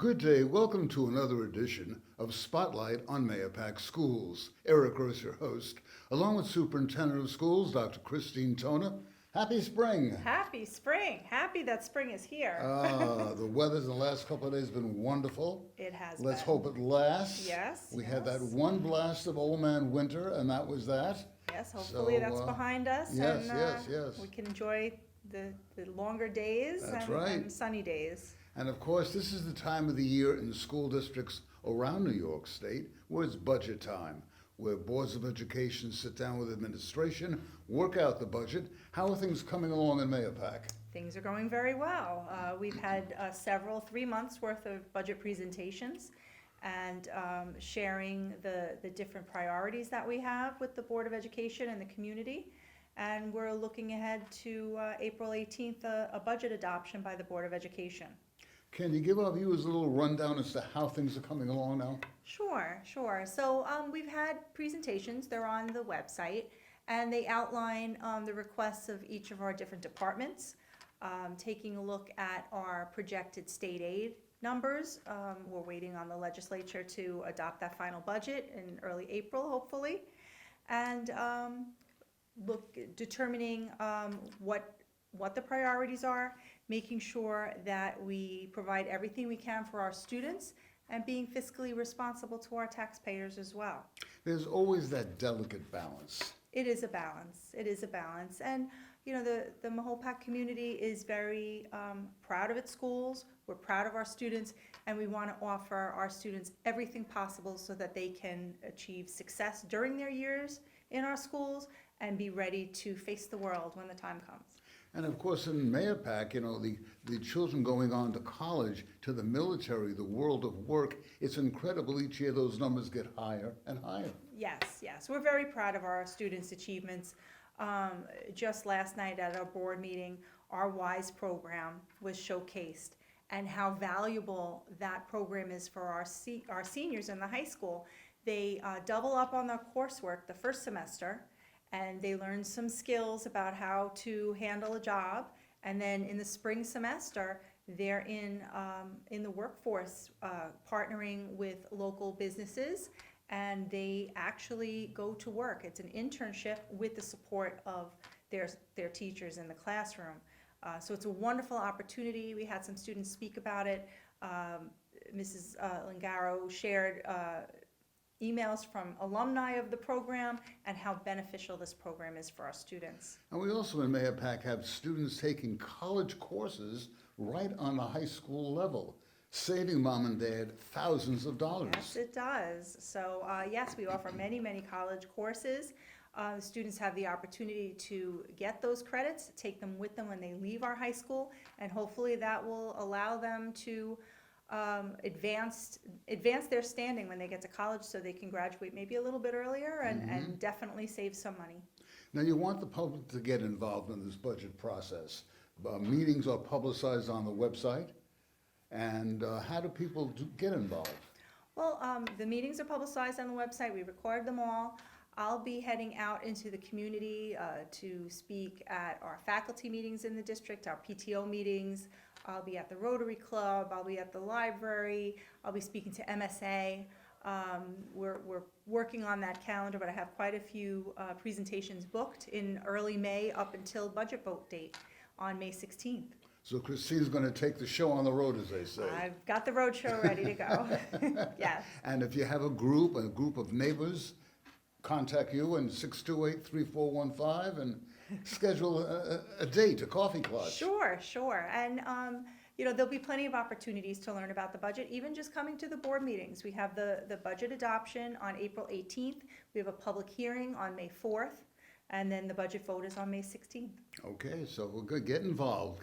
Good day. Welcome to another edition of Spotlight on Mahopac Schools. Eric Gross, your host, along with Superintendent of Schools, Dr. Christine Tona. Happy spring. Happy spring. Happy that spring is here. The weather in the last couple of days has been wonderful. It has Let's been. hope it lasts. Yes, We had that yes. one blast of old man winter, and that was that. Yes, hopefully that's behind us. yes, and yes. we can enjoy the longer days That's and, right. and sunny days. And of course, this is the time of the year in the school districts around New York State where it's budget time, where boards of education sit down with administration, work out the budget. How are things coming along in Mahopac? Things are going very well. We've had 3 months worth of budget presentations and sharing the different priorities that we have with the Board of Education and the community. And we're looking ahead to April 18th, a budget adoption by the Board of Education. Can you give our viewers a little rundown as to how things are coming along now? Sure. So we've had presentations, they're on the website, and they outline the requests of each of our different departments, taking a look at our projected state aid numbers. We're waiting on the legislature to adopt that final budget in early April, hopefully, and determining what the priorities are, making sure that we provide everything we can for our students, and being fiscally responsible to our taxpayers as well. There's always that delicate balance. It is a balance. It is a balance. And, you know, the Mahopac community is very proud of its schools. We're proud of our students, and we want to offer our students everything possible so that they can achieve success during their years in our schools and be ready to face the world when the time comes. And of course, in Mahopac, you know, the children going on to college, to the military, the world of work, it's incredible. Each year those numbers get higher and higher. Yes. We're very proud of our students' achievements. Just last night at our board meeting, our WISE program was showcased, and how valuable that program is for our seniors in the high school. They double up on their coursework the first semester, and they learn some skills about how to handle a job. And then in the spring semester, they're in the workforce, partnering with local businesses, and they actually go to work. It's an internship with the support of their teachers in the classroom. So it's a wonderful opportunity. We had some students speak about it. Mrs. Lingaro shared emails from alumni of the program and how beneficial this program is for our students. And we also in Mahopac have students taking college courses right on the high school level, saving mom and dad thousands of dollars. Yes, it does. So yes, we offer many college courses. Students have the opportunity to get those credits, take them with them when they leave our high school, and hopefully that will allow them to advance their standing when they get to college, so they can graduate maybe a little bit earlier and definitely save some money. Now, you want the public to get involved in this budget process. Meetings are publicized on the website, and how do people get involved? Well, the meetings are publicized on the website. We record them all. I'll be heading out into the community to speak at our faculty meetings in the district, our PTO meetings. I'll be at the Rotary Club. I'll be at the library. I'll be speaking to MSA. We're working on that calendar, but I have quite a few presentations booked in early May up until budget vote date on May 16th. So Christine's going to take the show on the road, as they say. I've got the road show ready to go. Yes. And if you have a group of neighbors, contact you in 628-3415 and schedule a date, a coffee clutch. Sure. And, there'll be plenty of opportunities to learn about the budget, even just coming to the board meetings. We have the budget adoption on April 18th. We have a public hearing on May 4th. And then the budget vote is on May 16th. Okay, so we're good. Get involved.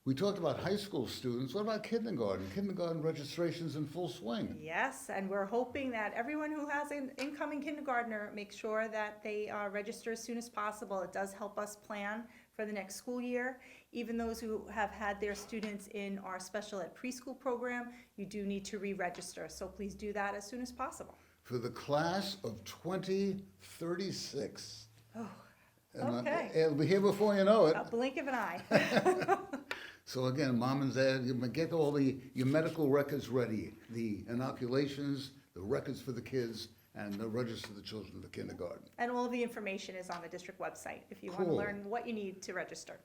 We talked about high school students. What about kindergarten? Kindergarten registration's in full swing. Yes, and we're hoping that everyone who has an incoming kindergartner makes sure that they register as soon as possible. It does help us plan for the next school year. Even those who have had their students in our special ed preschool program, you do need to re-register. So please do that as soon as possible. For the class of 2036. Oh, And Okay. it'll be here before you know it. A blink of an eye. So again, mom and dad, you get all your medical records ready, the inoculations, the records for the kids, and the register the children for kindergarten. And all of the information is on the district website if you want to Cool. learn what you need to register.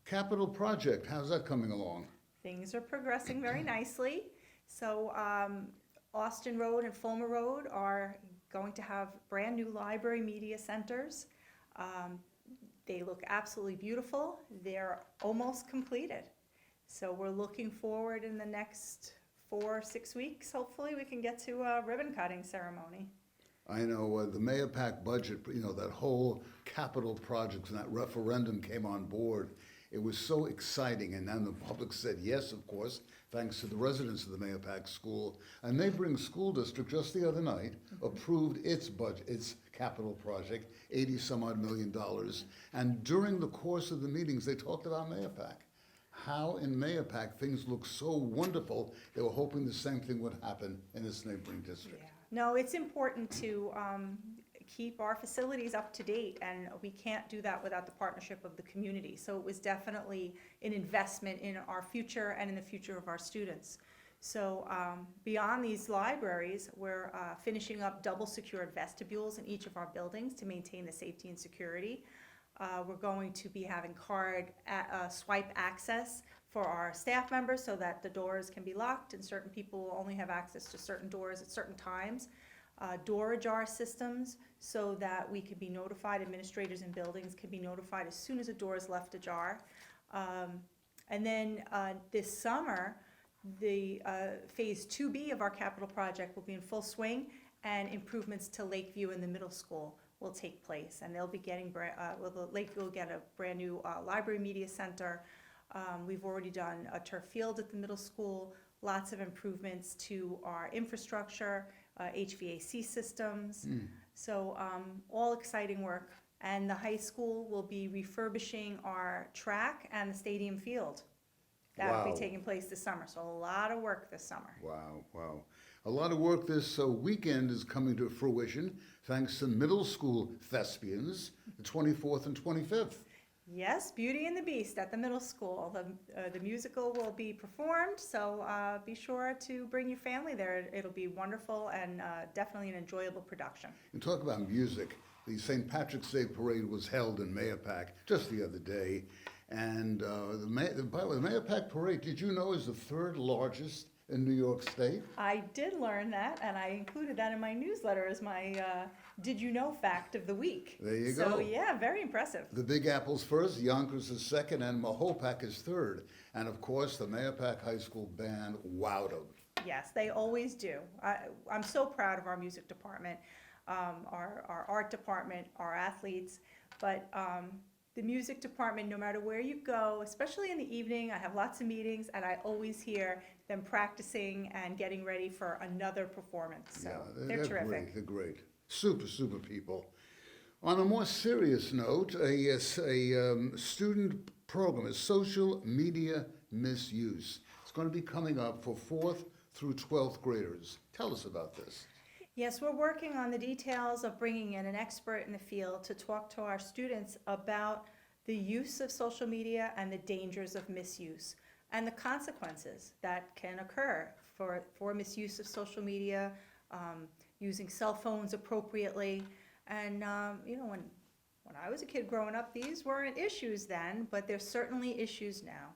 Capital project, how's that coming along? Things are progressing very nicely. So Austin Road and Fulmer Road are going to have brand-new library media centers. They look absolutely beautiful. They're almost completed. So we're looking forward in the next 4 or 6 weeks. Hopefully we can get to a ribbon cutting ceremony. I know the Mayor Pac budget, that whole capital projects and that referendum came on board. It was so exciting, and then the public said yes, of course, thanks to the residents of the Mayor Pac School. And Neighboring School District just the other night approved its budget, its capital project, 80-some-odd million dollars. And during the course of the meetings, they talked about Mayor Pac. How in Mayor Pac things look so wonderful, they were hoping the same thing would happen in this neighboring district. Yeah. No, it's important to keep our facilities up to date, and we can't do that without the partnership of the community. So it was definitely an investment in our future and in the future of our students. So beyond these libraries, we're finishing up double secured vestibules in each of our buildings to maintain the safety and security. We're going to be having swipe access for our staff members so that the doors can be locked and certain people will only have access to certain doors at certain times. Door ajar systems so that we can be notified, administrators in buildings can be notified as soon as a door is left ajar. And then this summer, the phase 2B of our capital project will be in full swing, and improvements to Lakeview and the middle school will take place. And they'll be getting, Lakeview will get a brand new library media center. We've already done a turf field at the middle school, lots of improvements to our infrastructure, HVAC systems. So all exciting work. And the high school will be refurbishing our track and the stadium field. That'll Wow. be taking place this summer. So a lot of work this summer. Wow, wow. A lot of work this weekend is coming to fruition thanks to middle school thespians, the 24th and 25th. Yes, Beauty and the Beast at the middle school. The musical will be performed, so be sure to bring your family there. It'll be wonderful and definitely an enjoyable production. And talk about music. The St. Patrick's Day Parade was held in Mayor Pac just the other day. And the Mayor Pac Parade, did you know, is the third largest in New York State? I did learn that, and I included that in my newsletter as my Did You Know fact of the week. There you So go. yeah, very impressive. The Big Apple's first, Yonkers is second, and Mahopac is third. And of course, the Mayor Pac High School band wowed them. Yes, they always do. I'm so proud of our music department, our art department, our athletes, but the music department, no matter where you go, especially in the evening, I have lots of meetings, and I always hear them practicing and getting ready for another performance. So they're terrific. Great. They're great. Super, super people. On a more serious note, a student program is social media misuse. It's going to be coming up for 4th through 12th graders. Tell us about this. Yes, we're working on the details of bringing in an expert in the field to talk to our students about the use of social media and the dangers of misuse and the consequences that can occur for misuse of social media, using cell phones appropriately. And when I was a kid growing up, these weren't issues then, but they're certainly issues now.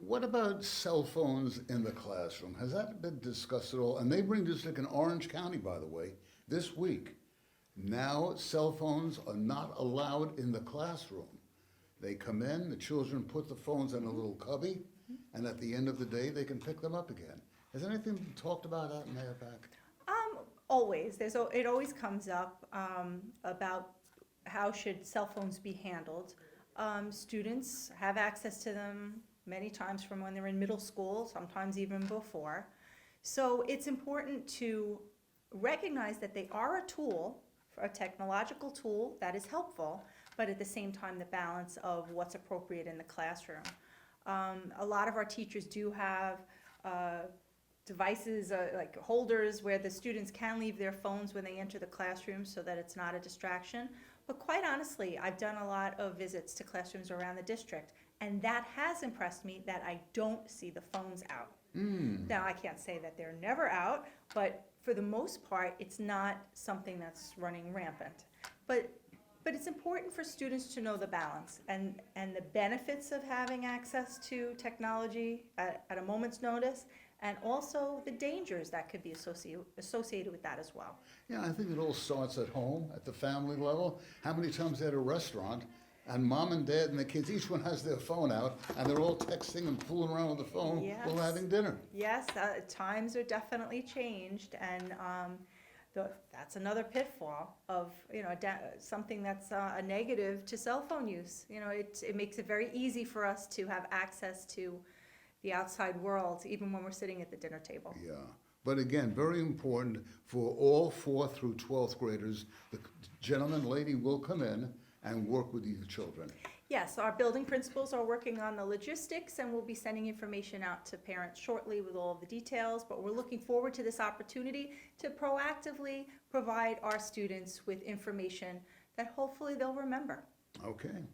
What about cell phones in the classroom? Has that been discussed at all? And they bring this in Orange County, by the way, this week. Now cell phones are not allowed in the classroom. They come in, the children put the phones in a little cubby, and at the end of the day, they can pick them up again. Has anything been talked about out in Mayor Pac? Always. It always comes up about how should cell phones be handled. Students have access to them many times from when they're in middle school, sometimes even before. So it's important to recognize that they are a tool, a technological tool that is helpful, but at the same time the balance of what's appropriate in the classroom. A lot of our teachers do have devices like holders where the students can leave their phones when they enter the classroom so that it's not a distraction. But quite honestly, I've done a lot of visits to classrooms around the district, and that has impressed me that I don't see the phones out. Now, I can't say that they're never out, but for the most part, it's not something that's running rampant. But it's important for students to know the balance and the benefits of having access to technology at a moment's notice, and also the dangers that could be associated with that as well. Yeah, I think it all starts at home, at the family level. How many times at a restaurant, and mom and dad and the kids, each one has their phone out, and they're all texting and fooling around with the phone while Yes. having dinner. Yes, times are definitely changed, and that's another pitfall of, something that's a negative to cell phone use. It makes it very easy for us to have access to the outside world, even when we're sitting at the dinner table. Yeah, but again, very important for all 4th through 12th graders. The gentleman, lady will come in and work with you children. Yes, our building principals are working on the logistics, and we'll be sending information out to parents shortly with all of the details, but we're looking forward to this opportunity to proactively provide our students with information that hopefully they'll remember. Okay.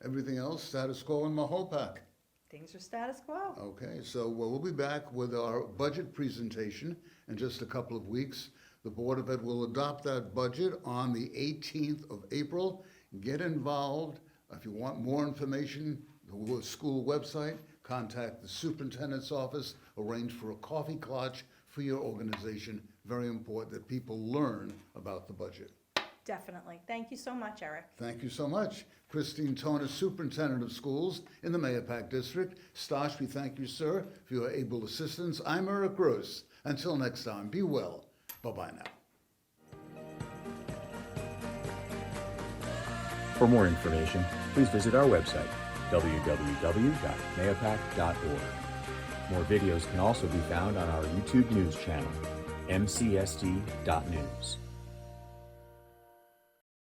Everything else, status quo in Mahopac. Things are status quo. Okay, so we'll be back with our budget presentation in just a couple of weeks. The Board of Ed will adopt that budget on the 18th of April. Get involved. If you want more information, the school website, contact the superintendent's office, arrange for a coffee clutch for your organization. Very important that people learn about the budget. Definitely. Thank you so much, Eric. Thank you so much. Christine Tona, Superintendent of Schools in the Mahopac District. Stosh, we thank you, sir, for your able assistance. I'm Eric Gross. Until next time, be well. Bye-bye now. For more information, please visit our website, www.mahopac.org. More videos can also be found on our YouTube news channel, mcsd.news.